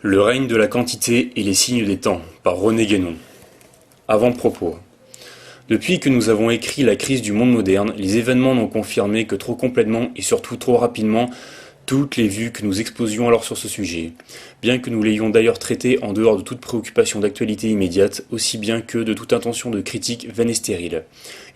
Le règne de la quantité et les signes des temps, par René Guénon. Avant-propos. Depuis que nous avons écrit La crise du monde moderne, les événements n'ont confirmé que trop complètement et surtout trop rapidement toutes les vues que nous exposions alors sur ce sujet, bien que nous l'ayons d'ailleurs traité en dehors de toute préoccupation d'actualité immédiate, aussi bien que de toute intention de critique vaine et stérile.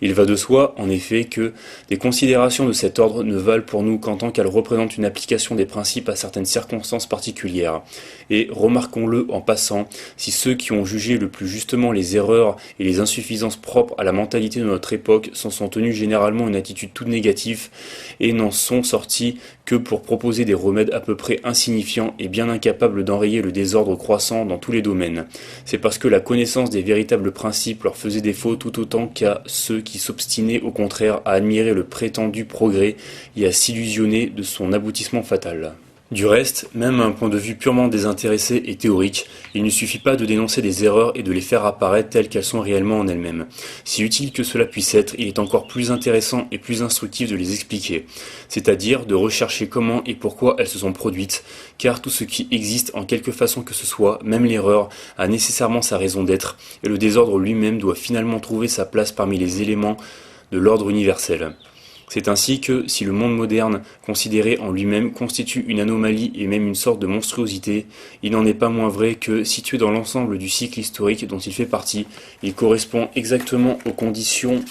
Il va de soi, en effet, que des considérations de cet ordre ne valent pour nous qu'en tant qu'elles représentent une application des principes à certaines circonstances particulières. Et remarquons-le en passant, si ceux qui ont jugé le plus justement les erreurs et les insuffisances propres à la mentalité de notre époque s'en sont tenus généralement une attitude toute négative et n'en sont sortis que pour proposer des remèdes à peu près insignifiants et bien incapables d'enrayer le désordre croissant dans tous les domaines. C'est parce que la connaissance des véritables principes leur faisait défaut tout autant qu'à ceux qui s'obstinaient au contraire à admirer le prétendu progrès et à s'illusionner de son aboutissement fatal. Du reste, même à un point de vue purement désintéressé et théorique, il ne suffit pas de dénoncer des erreurs et de les faire apparaître telles qu'elles sont réellement en elles-mêmes. Si utile que cela puisse être, il est encore plus intéressant et plus instructif de les expliquer, c'est-à-dire de rechercher comment et pourquoi elles se sont produites, car tout ce qui existe en quelque façon que ce soit, même l'erreur, a nécessairement sa raison d'être, et le désordre lui-même doit finalement trouver sa place parmi les éléments de l'ordre universel. C'est ainsi que, si le monde moderne, considéré en lui-même, constitue une anomalie et même une sorte de monstruosité, il n'en est pas moins vrai que, situé dans l'ensemble du cycle historique dont il fait partie, il correspond exactement aux conditions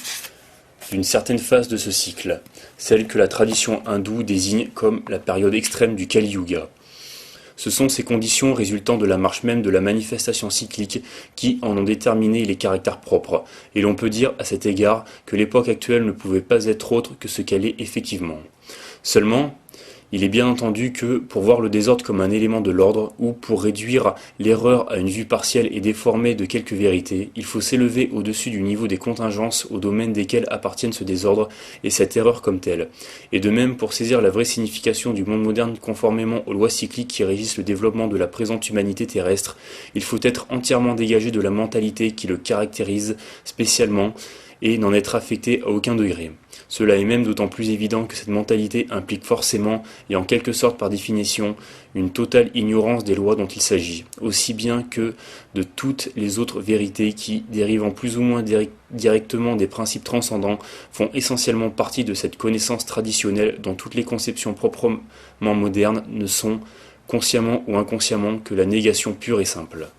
d'une certaine phase de ce cycle, celle que la tradition hindoue désigne comme la période extrême du Kali Yuga. Ce sont ces conditions résultant de la marche même de la manifestation cyclique qui en ont déterminé les caractères propres, et l'on peut dire à cet égard que l'époque actuelle ne pouvait pas être autre que ce qu'elle est effectivement. Seulement, il est bien entendu que, pour voir le désordre comme un élément de l'ordre, ou pour réduire l'erreur à une vue partielle et déformée de quelques vérités, il faut s'élever au-dessus du niveau des contingences au domaine desquelles appartiennent ce désordre et cette erreur comme telle. Et de même, pour saisir la vraie signification du monde moderne conformément aux lois cycliques qui régissent le développement de la présente humanité terrestre, il faut être entièrement dégagé de la mentalité qui le caractérise spécialement et n'en être affecté à aucun degré. Cela est même d'autant plus évident que cette mentalité implique forcément, et en quelque sorte par définition, une totale ignorance des lois dont il s'agit, aussi bien que de toutes les autres vérités qui, dérivant plus ou moins directement des principes transcendants, font essentiellement partie de cette connaissance traditionnelle dont toutes les conceptions proprement modernes ne sont, consciemment ou inconsciemment, que la négation pure et simple.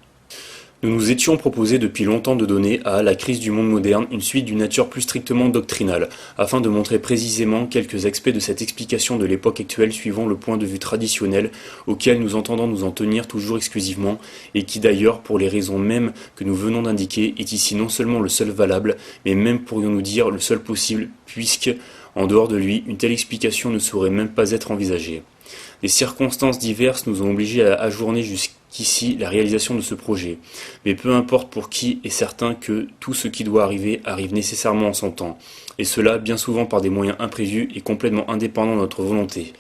Nous nous étions proposé depuis longtemps de donner à La crise du monde moderne une suite d'une nature plus strictement doctrinale, afin de montrer précisément quelques aspects de cette explication de l'époque actuelle suivant le point de vue traditionnel auquel nous entendons nous en tenir toujours exclusivement, et qui d'ailleurs, pour les raisons mêmes que nous venons d'indiquer, est ici non seulement le seul valable, mais même pourrions-nous dire le seul possible, puisque, en dehors de lui, une telle explication ne saurait même pas être envisagée. Les circonstances diverses nous ont obligés à ajourner jusqu'ici la réalisation de ce projet, mais peu importe pour qui est certain que tout ce qui doit arriver arrive nécessairement en son temps, et cela bien souvent par des moyens imprévus et complètement indépendants de notre volonté.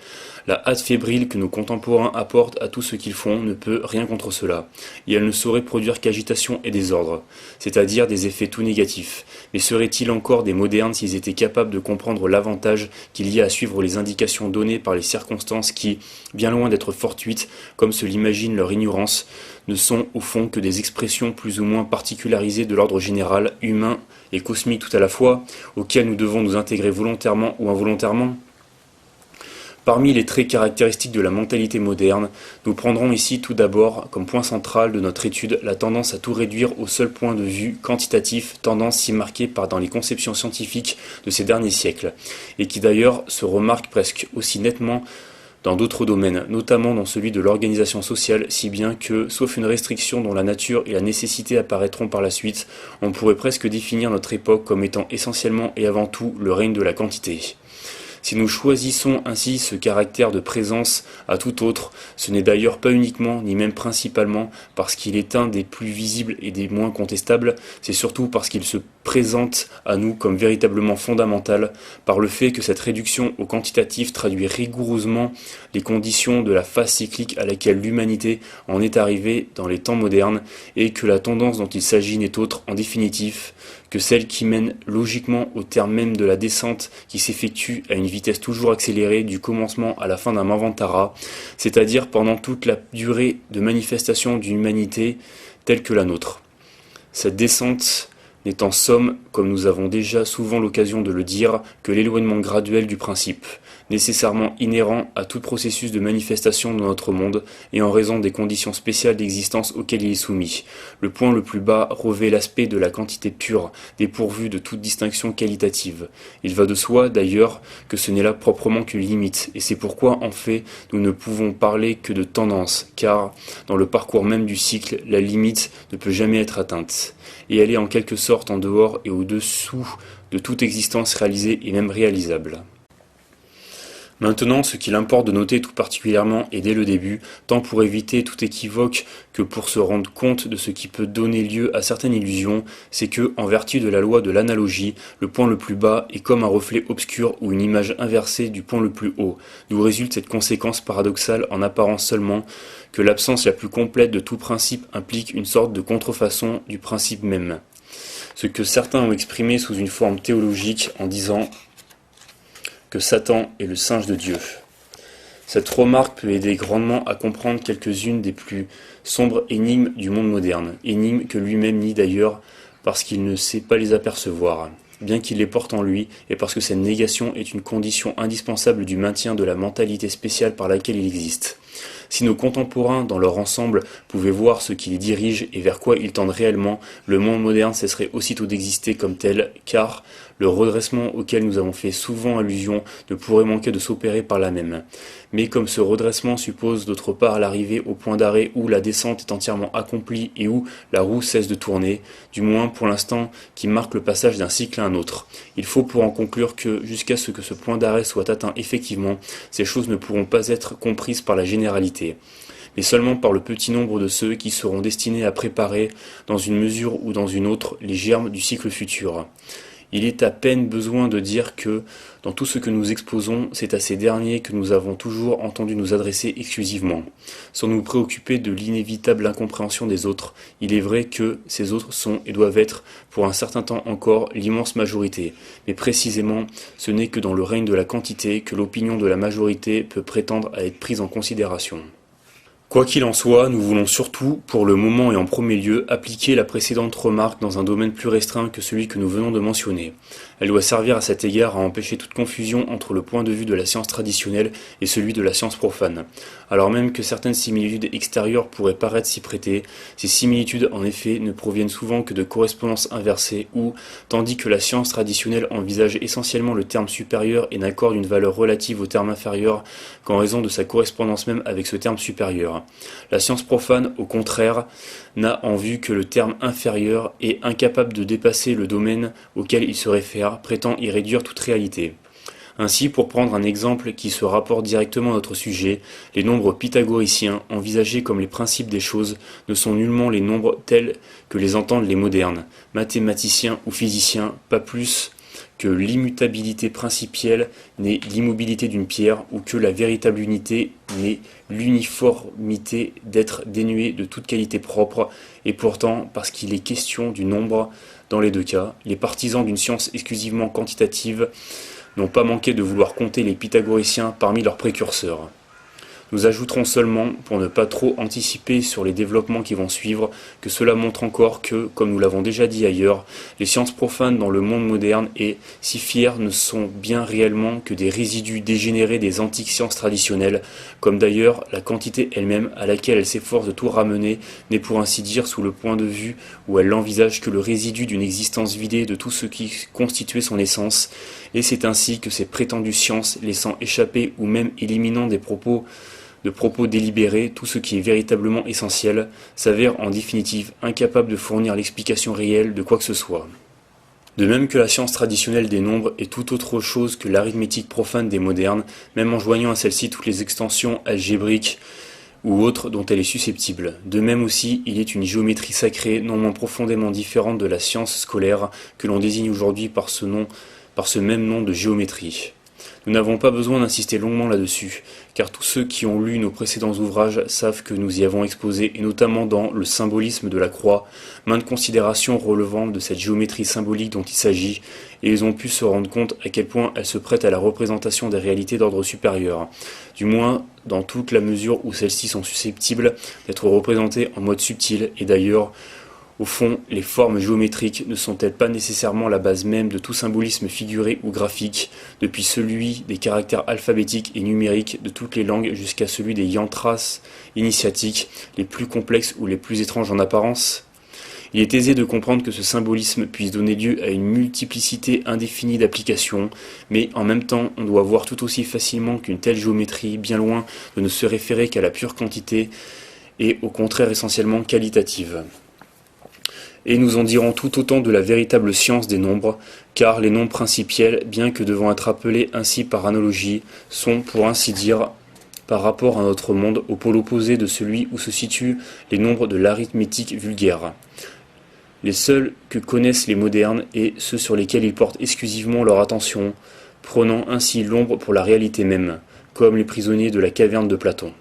La hâte fébrile que nos contemporains apportent à tout ce qu'ils font ne peut rien contre cela, et elle ne saurait produire qu'agitation et désordre, c'est-à-dire des effets tout négatifs. Mais seraient-ils encore des modernes s'ils étaient capables de comprendre l'avantage qu'il y a à suivre les indications données par les circonstances qui, bien loin d'être fortuites, comme se l'imagine leur ignorance, ne sont au fond que des expressions plus ou moins particularisées de l'ordre général, humain et cosmique tout à la fois, auxquelles nous devons nous intégrer volontairement ou involontairement ? Parmi les traits caractéristiques de la mentalité moderne, nous prendrons ici tout d'abord comme point central de notre étude la tendance à tout réduire au seul point de vue quantitatif, tendance si marquée par dans les conceptions scientifiques de ces derniers siècles, et qui d'ailleurs se remarque presque aussi nettement dans d'autres domaines, notamment dans celui de l'organisation sociale, si bien que, sauf une restriction dont la nature et la nécessité apparaîtront par la suite, on pourrait presque définir notre époque comme étant essentiellement et avant tout le règne de la quantité. Si nous choisissons ainsi ce caractère de présence à tout autre, ce n'est d'ailleurs pas uniquement, ni même principalement, parce qu'il est un des plus visibles et des moins contestables, c'est surtout parce qu'il se présente à nous comme véritablement fondamentale par le fait que cette réduction au quantitatif traduit rigoureusement les conditions de la phase cyclique à laquelle l'humanité en est arrivée dans les temps modernes et que la tendance dont il s'agit n'est autre, en définitive, que celle qui mène logiquement au terme même de la descente qui s'effectue à une vitesse toujours accélérée du commencement à la fin d'un Manvantara, c'est-à-dire pendant toute la durée de manifestation d'une humanité telle que la nôtre. Cette descente n'est en somme, comme nous avons déjà souvent l'occasion de le dire, que l'éloignement graduel du principe, nécessairement inhérent à tout processus de manifestation dans notre monde et en raison des conditions spéciales d'existence auxquelles il est soumis. Le point le plus bas revêt l'aspect de la quantité pure, dépourvue de toute distinction qualitative. Il va de soi, d'ailleurs, que ce n'est là proprement qu'une limite, et c'est pourquoi, en fait, nous ne pouvons parler que de tendance, car, dans le parcours même du cycle, la limite ne peut jamais être atteinte, et elle est en quelque sorte en dehors et au-dessous de toute existence réalisée et même réalisable. Maintenant, ce qu'il importe de noter tout particulièrement et dès le début, tant pour éviter tout équivoque que pour se rendre compte de ce qui peut donner lieu à certaines illusions, c'est que, en vertu de la loi de l'analogie, le point le plus bas est comme un reflet obscur ou une image inversée du point le plus haut, d'où résulte cette conséquence paradoxale en apparence seulement, que l'absence la plus complète de tout principe implique une sorte de contrefaçon du principe même. Ce que certains ont exprimé sous une forme théologique en disant que Satan est le singe de Dieu. Cette remarque peut aider grandement à comprendre quelques-unes des plus sombres énigmes du monde moderne, énigmes que lui-même nie d'ailleurs parce qu'il ne sait pas les apercevoir, bien qu'il les porte en lui et parce que cette négation est une condition indispensable du maintien de la mentalité spéciale par laquelle il existe. Si nos contemporains, dans leur ensemble, pouvaient voir ce qui les dirige et vers quoi ils tendent réellement, le monde moderne cesserait aussitôt d'exister comme tel, car le redressement auquel nous avons fait souvent allusion ne pourrait manquer de s'opérer par là même. Mais comme ce redressement suppose d'autre part l'arrivée au point d'arrêt où la descente est entièrement accomplie et où la roue cesse de tourner, du moins pour l'instant qui marque le passage d'un cycle à un autre, il faut pour en conclure que, jusqu'à ce que ce point d'arrêt soit atteint effectivement, ces choses ne pourront pas être comprises par la généralité, mais seulement par le petit nombre de ceux qui seront destinés à préparer, dans une mesure ou dans une autre, les germes du cycle futur. Il est à peine besoin de dire que, dans tout ce que nous exposons, c'est à ces derniers que nous avons toujours entendu nous adresser exclusivement. Sans nous préoccuper de l'inévitable incompréhension des autres, il est vrai que ces autres sont et doivent être, pour un certain temps encore, l'immense majorité. Mais précisément, ce n'est que dans le règne de la quantité que l'opinion de la majorité peut prétendre à être prise en considération. Quoi qu'il en soit, nous voulons surtout, pour le moment et en premier lieu, appliquer la précédente remarque dans un domaine plus restreint que celui que nous venons de mentionner. Elle doit servir à cet égard à empêcher toute confusion entre le point de vue de la science traditionnelle et celui de la science profane. Alors même que certaines similitudes extérieures pourraient paraître s'y prêter, ces similitudes en effet ne proviennent souvent que de correspondances inversées où, tandis que la science traditionnelle envisage essentiellement le terme supérieur et n'accorde une valeur relative au terme inférieur qu'en raison de sa correspondance même avec ce terme supérieur, la science profane, au contraire, n'a en vue que le terme inférieur et, incapable de dépasser le domaine auquel il se réfère, prétend y réduire toute réalité. Ainsi, pour prendre un exemple qui se rapporte directement à notre sujet, les nombres pythagoriciens, envisagés comme les principes des choses, ne sont nullement les nombres tels que les entendent les modernes, mathématiciens ou physiciens, pas plus que l'immutabilité principielle n'est l'immobilité d'une pierre, ou que la véritable unité n'est l'uniformité d'être dénuée de toute qualité propre, et pourtant, parce qu'il est question du nombre dans les deux cas, les partisans d'une science exclusivement quantitative n'ont pas manqué de vouloir compter les pythagoriciens parmi leurs précurseurs. Nous ajouterons seulement, pour ne pas trop anticiper sur les développements qui vont suivre, que cela montre encore que, comme nous l'avons déjà dit ailleurs, les sciences profanes dans le monde moderne et si fiers ne sont bien réellement que des résidus dégénérés des antiques sciences traditionnelles, comme d'ailleurs la quantité elle-même à laquelle elle s'efforce de tout ramener n'est pour ainsi dire sous le point de vue où elle l'envisage que le résidu d'une existence vidée de tout ce qui constituait son essence, et c'est ainsi que ces prétendues sciences, laissant échapper ou même éliminant de propos délibérés, tout ce qui est véritablement essentiel, s'avère en définitive incapable de fournir l'explication réelle de quoi que ce soit. De même que la science traditionnelle des nombres est tout autre chose que l'arithmétique profane des modernes, même en joignant à celle-ci toutes les extensions algébriques ou autre dont elle est susceptible. De même aussi, il est une géométrie sacrée, non moins profondément différente de la science scolaire que l'on désigne aujourd'hui par ce même nom de géométrie. Nous n'avons pas besoin d'insister longuement là-dessus, car tous ceux qui ont lu nos précédents ouvrages savent que nous y avons exposé, et notamment dans le symbolisme de la croix, maintes considérations relevant de cette géométrie symbolique dont il s'agit, et ils ont pu se rendre compte à quel point elle se prête à la représentation des réalités d'ordre supérieur, du moins dans toute la mesure où celles-ci sont susceptibles d'être représentées en mode subtil, et d'ailleurs, au fond, les formes géométriques ne sont-elles pas nécessairement la base même de tout symbolisme figuré ou graphique, depuis celui des caractères alphabétiques et numériques de toutes les langues jusqu'à celui des yantras initiatiques, les plus complexes ou les plus étranges en apparence? Il est aisé de comprendre que ce symbolisme puisse donner lieu à une multiplicité indéfinie d'applications, mais en même temps, on doit voir tout aussi facilement qu'une telle géométrie, bien loin de ne se référer qu'à la pure quantité, est au contraire essentiellement qualitative. Et nous en dirons tout autant de la véritable science des nombres, car les nombres principiels, bien que devant être appelés ainsi par analogie, sont, pour ainsi dire, par rapport à notre monde, au pôle opposé de celui où se situent les nombres de l'arithmétique vulgaire. Les seuls que connaissent les modernes et ceux sur lesquels ils portent exclusivement leur attention, prenant ainsi l'ombre pour la réalité même, comme les prisonniers de la caverne de Platon.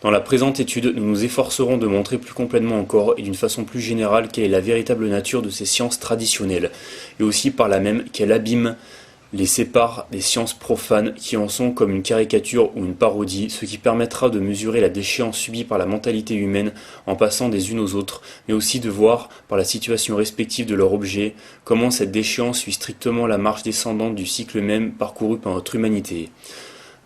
Dans la présente étude, nous nous efforcerons de montrer plus complètement encore et d'une façon plus générale quelle est la véritable nature de ces sciences traditionnelles, et aussi par là même quel abîme les sépare des sciences profanes qui en sont comme une caricature ou une parodie, ce qui permettra de mesurer la déchéance subie par la mentalité humaine en passant des unes aux autres, mais aussi de voir, par la situation respective de leur objet, comment cette déchéance suit strictement la marche descendante du cycle même parcouru par notre humanité.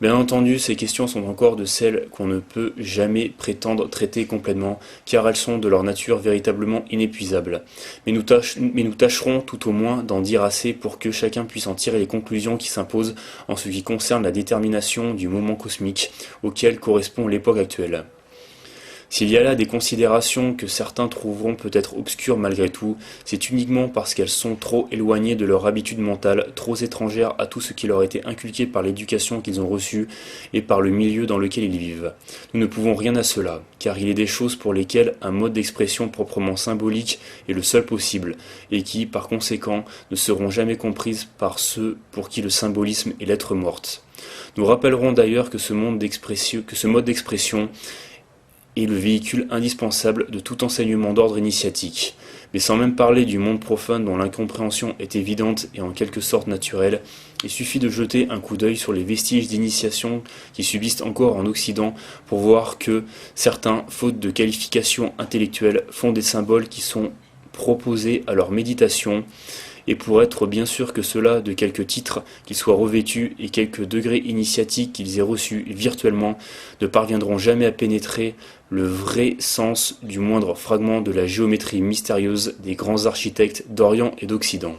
Bien entendu, ces questions sont encore de celles qu'on ne peut jamais prétendre traiter complètement, car elles sont de leur nature véritablement inépuisables. Mais nous tâcherons tout au moins d'en dire assez pour que chacun puisse en tirer les conclusions qui s'imposent en ce qui concerne la détermination du moment cosmique auquel correspond l'époque actuelle. S'il y a là des considérations que certains trouveront peut-être obscures malgré tout, c'est uniquement parce qu'elles sont trop éloignées de leur habitude mentale, trop étrangères à tout ce qui leur a été inculqué par l'éducation qu'ils ont reçue et par le milieu dans lequel ils vivent. Nous ne pouvons rien à cela, car il est des choses pour lesquelles un mode d'expression proprement symbolique est le seul possible, et qui, par conséquent, ne seront jamais comprises par ceux pour qui le symbolisme est lettre morte. Nous rappellerons d'ailleurs que ce mode d'expression est le véhicule indispensable de tout enseignement d'ordre initiatique. Mais sans même parler du monde profane dont l'incompréhension est évidente et en quelque sorte naturelle, il suffit de jeter un coup d'œil sur les vestiges d'initiation qui subsistent encore en Occident pour voir que certains, faute de qualification intellectuelle, font des symboles qui sont proposés à leur méditation, et pour être bien sûr que ceux-là, de quelques titres qu'ils soient revêtus et quelques degrés initiatiques qu'ils aient reçus virtuellement, ne parviendront jamais à pénétrer le vrai sens du moindre fragment de la géométrie mystérieuse des grands architectes d'Orient et d'Occident.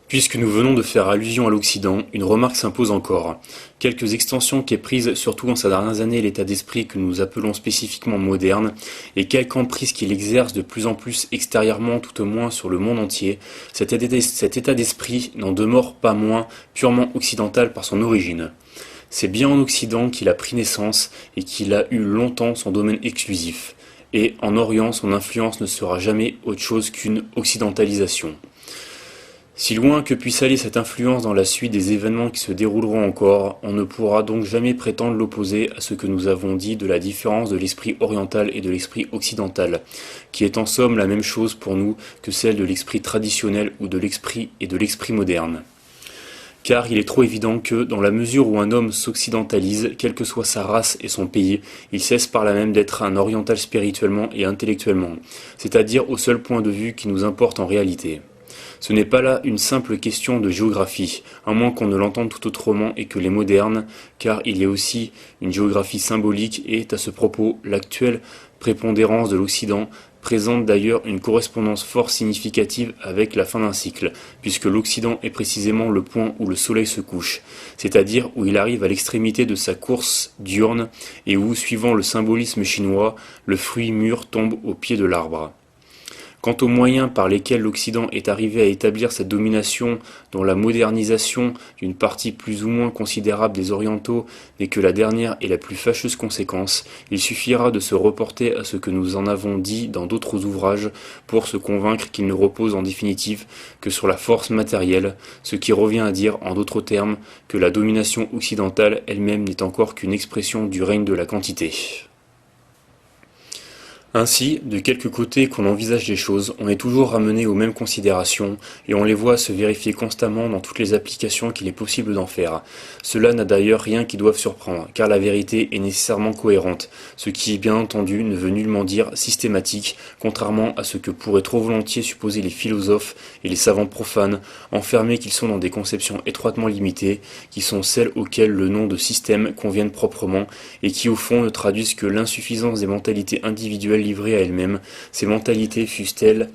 Puisque nous venons de faire allusion à l'Occident, une remarque s'impose encore. Quelques extensions qu'est prise, surtout en ces dernières années, l'état d'esprit que nous appelons spécifiquement moderne, et quelque emprise qu'il exerce de plus en plus extérieurement, tout au moins sur le monde entier, cet état d'esprit n'en demeure pas moins purement occidental par son origine. C'est bien en Occident qu'il a pris naissance et qu'il a eu longtemps son domaine exclusif. Et en Orient, son influence ne sera jamais autre chose qu'une occidentalisation. Si loin que puisse aller cette influence dans la suite des événements qui se dérouleront encore, on ne pourra donc jamais prétendre l'opposer à ce que nous avons dit de la différence de l'esprit oriental et de l'esprit occidental, qui est en somme la même chose pour nous que celle de l'esprit traditionnel ou de l'esprit moderne. Car il est trop évident que, dans la mesure où un homme s'occidentalise, quelle que soit sa race et son pays, il cesse par là même d'être un oriental spirituellement et intellectuellement, c'est-à-dire au seul point de vue qui nous importe en réalité. Ce n'est pas là une simple question de géographie, à moins qu'on ne l'entende tout autrement et que les modernes, car il y a aussi une géographie symbolique et, à ce propos, l'actuelle prépondérance de l'Occident présente d'ailleurs une correspondance fort significative avec la fin d'un cycle, puisque l'Occident est précisément le point où le soleil se couche, c'est-à-dire où il arrive à l'extrémité de sa course diurne et où, suivant le symbolisme chinois, le fruit mûr tombe au pied de l'arbre. Quant aux moyens par lesquels l'Occident est arrivé à établir cette domination, dont la modernisation d'une partie plus ou moins considérable des Orientaux n'est que la dernière et la plus fâcheuse conséquence, il suffira de se reporter à ce que nous en avons dit dans d'autres ouvrages pour se convaincre qu'il ne repose en définitive que sur la force matérielle, ce qui revient à dire, en d'autres termes, que la domination occidentale elle-même n'est encore qu'une expression du règne de la quantité. Ainsi, de quelque côté qu'on envisage les choses, on est toujours ramené aux mêmes considérations, et on les voit se vérifier constamment dans toutes les applications qu'il est possible d'en faire. Cela n'a d'ailleurs rien qui doive surprendre, car la vérité est nécessairement cohérente, ce qui, bien entendu, ne veut nullement dire systématique, contrairement à ce que pourraient trop volontiers supposer les philosophes et les savants profanes, enfermés qu'ils sont dans des conceptions étroitement limitées, qui sont celles auxquelles le nom de système convienne proprement, et qui au fond ne traduisent que l'insuffisance des mentalités individuelles livrées à elles-mêmes, ces mentalités fussent-elles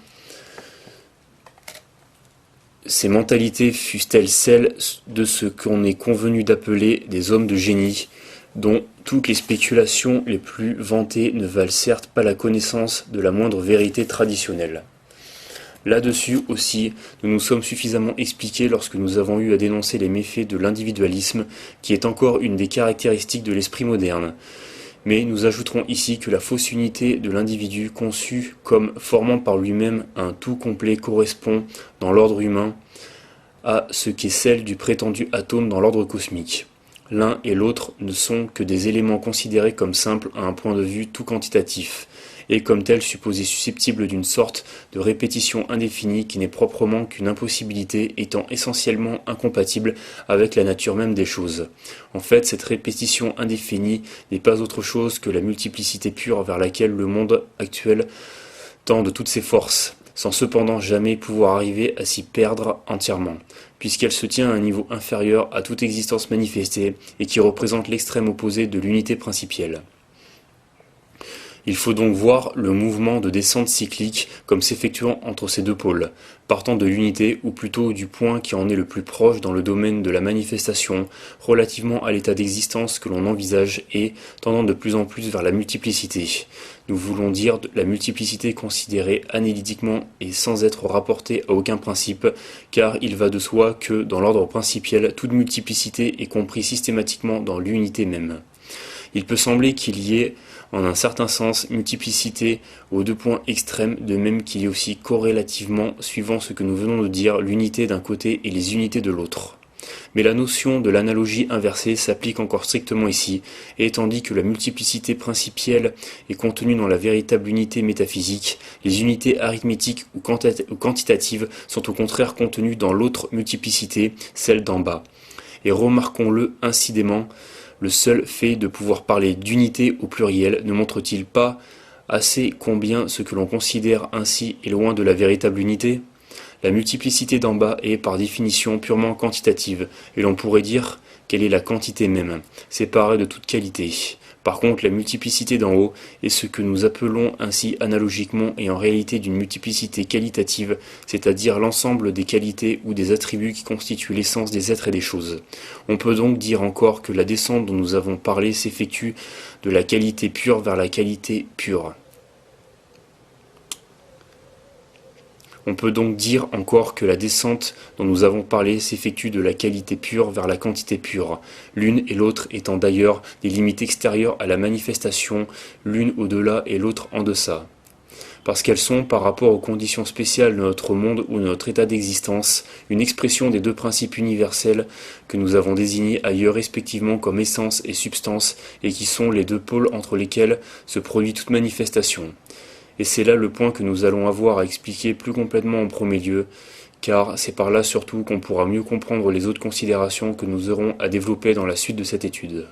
celles de ce qu'on est convenu d'appeler des hommes de génie, dont toutes les spéculations les plus vantées ne valent certes pas la connaissance de la moindre vérité traditionnelle. Là-dessus aussi, nous nous sommes suffisamment expliqués lorsque nous avons eu à dénoncer les méfaits de l'individualisme, qui est encore une des caractéristiques de l'esprit moderne. Mais nous ajouterons ici que la fausse unité de l'individu conçu comme formant par lui-même un tout complet correspond, dans l'ordre humain, à ce qu'est celle du prétendu atome dans l'ordre cosmique. L'un et l'autre ne sont que des éléments considérés comme simples à un point de vue tout quantitatif, et comme tels supposés susceptibles d'une sorte de répétition indéfinie qui n'est proprement qu'une impossibilité étant essentiellement incompatible avec la nature même des choses. En fait, cette répétition indéfinie n'est pas autre chose que la multiplicité pure vers laquelle le monde actuel tend de toutes ses forces, sans cependant jamais pouvoir arriver à s'y perdre entièrement, puisqu'elle se tient à un niveau inférieur à toute existence manifestée et qui représente l'extrême opposé de l'unité principielle. Il faut donc voir le mouvement de descente cyclique comme s'effectuant entre ces deux pôles, partant de l'unité ou plutôt du point qui en est le plus proche dans le domaine de la manifestation relativement à l'état d'existence que l'on envisage et tendant de plus en plus vers la multiplicité. Nous voulons dire la multiplicité considérée analytiquement et sans être rapportée à aucun principe, car il va de soi que, dans l'ordre principiel, toute multiplicité est comprise systématiquement dans l'unité même. Il peut sembler qu'il y ait, en un certain sens, multiplicité aux deux points extrêmes, de même qu'il y ait aussi corrélativement, suivant ce que nous venons de dire, l'unité d'un côté et les unités de l'autre. Mais la notion de l'analogie inversée s'applique encore strictement ici, et tandis que la multiplicité principielle est contenue dans la véritable unité métaphysique, les unités arithmétiques ou quantitatives sont au contraire contenues dans l'autre multiplicité, celle d'en bas. Et remarquons-le incidemment, le seul fait de pouvoir parler d'unité au pluriel ne montre-t-il pas assez combien ce que l'on considère ainsi est loin de la véritable unité ? La multiplicité d'en bas est, par définition, purement quantitative, et l'on pourrait dire qu'elle est la quantité même, séparée de toute qualité. Par contre, la multiplicité d'en haut est ce que nous appelons ainsi analogiquement et en réalité d'une multiplicité qualitative, c'est-à-dire l'ensemble des qualités ou des attributs qui constituent l'essence des êtres et des choses. On peut donc dire encore que la descente dont nous avons parlé s'effectue de la qualité pure vers la qualité pure. On peut donc dire encore que la descente dont nous avons parlé s'effectue de la qualité pure vers la quantité pure, l'une et l'autre étant d'ailleurs des limites extérieures à la manifestation, l'une au-delà et l'autre en deçà. Parce qu'elles sont, par rapport aux conditions spéciales de notre monde ou de notre état d'existence, une expression des deux principes universels que nous avons désignés ailleurs respectivement comme essence et substance et qui sont les deux pôles entre lesquels se produit toute manifestation. Et c'est là le point que nous allons avoir à expliquer plus complètement en premier lieu, car c'est par là surtout qu'on pourra mieux comprendre les autres considérations que nous aurons à développer dans la suite de cette étude.